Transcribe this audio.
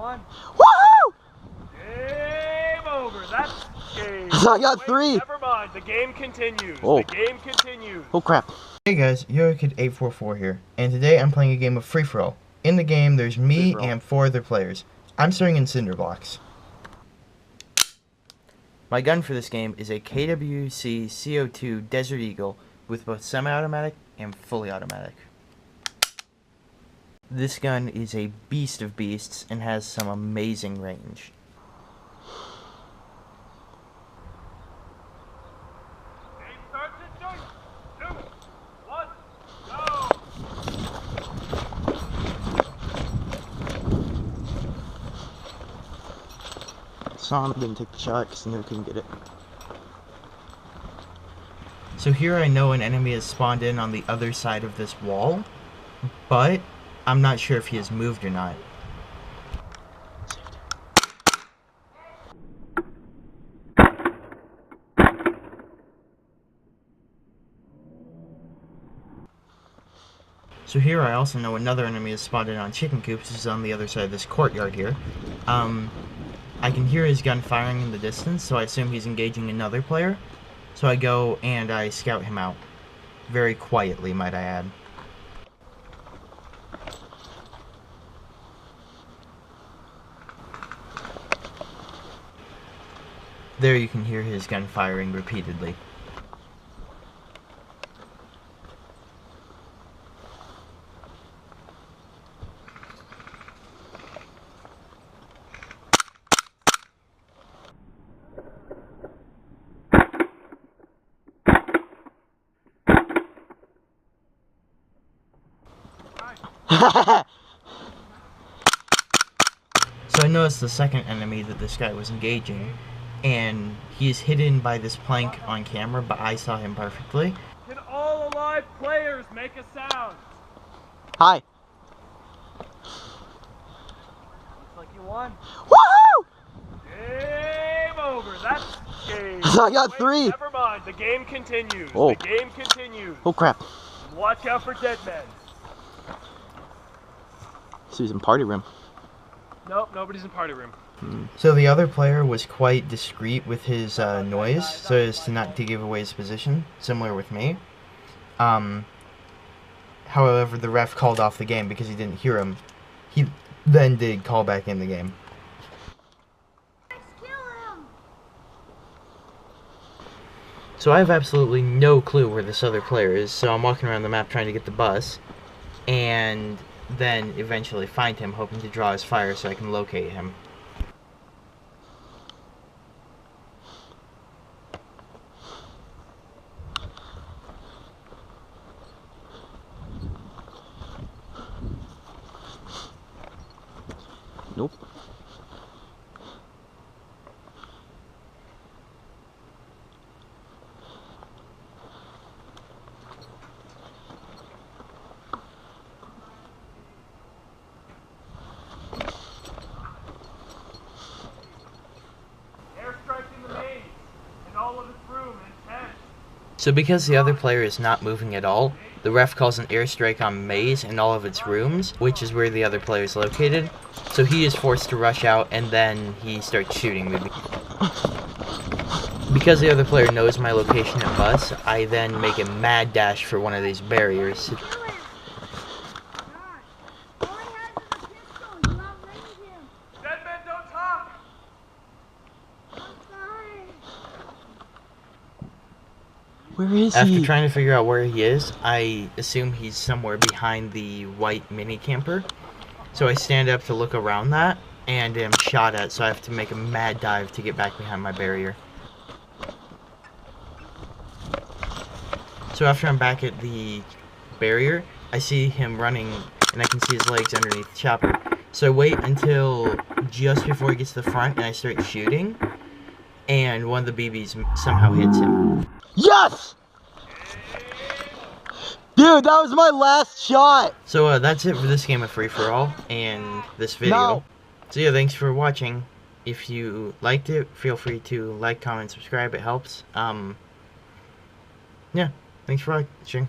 won. Woohoo! Game over. That's game. I got Wait, 3. Never mind. The game continues. Oh. The game continues. Oh crap. Hey guys, Wrekage844 here, and today I'm playing a game of free-for-all. In the game, there's me Free-for-all. and 4 other players. I'm starting in cinder blocks. My gun for this game is a KWC Co2 Desert Eagle with both semi-automatic and fully automatic. This gun is a beast of beasts and has some amazing range. Game starts in 3, 2, 1, go! Saw him, didn't take the shot because I knew I couldn't get it. So here I know an enemy has spawned in on the other side of this wall, but I'm not sure if he has moved or not. So here I also know another enemy has spawned in on chicken coops, which is on the other side of this courtyard here. I can hear his gun firing in the distance, so I assume he's engaging another player. So I go and I scout him out. Very quietly, might I add. There you can hear his gun firing repeatedly. So I noticed the second enemy that this guy was engaging, and he is hidden by this plank on camera, but I saw him perfectly. Can all alive players make a sound? Hi. Looks like you won. Woohoo! Game over. That's game. I got Wait, 3. Never mind. The game continues. Oh. The game continues. Oh crap. Watch out for dead men. He's in party room. Nope, nobody's in party room. So the other player was quite discreet with his noise, so as to not to give away his position, similar with me. However, the ref called off the game because he didn't hear him. He then did call back in the game. So I have absolutely no clue where this other player is, so I'm walking around the map trying to get the bus, and then eventually find him, hoping to draw his fire so I can locate him. Nope. Airstrike in the maze and all of its room and tent. So because the other player is not moving at all, the ref calls an airstrike on Maze and all of its rooms, which is where the other player is located. So he is forced to rush out, and then he starts shooting me. Because the other player knows my location and bus, I then make a mad dash for one of these barriers. Dead men don't talk. Where is After he? trying to figure out where he is, I assume he's somewhere behind the white mini camper. So I stand up to look around that, and am shot at, so I have to make a mad dive to get back behind my barrier. So after I'm back at the barrier, I see him running, and I can see his legs underneath the chopper. So I wait until just before he gets to the front, and I start shooting, and one of the BBs somehow hits him. Yes! Dude, that was my last shot! So that's it for this game of free-for-all, and this video. No. So yeah, thanks for watching. If you liked it, feel free to like, comment, subscribe, it helps. Yeah, thanks for watching.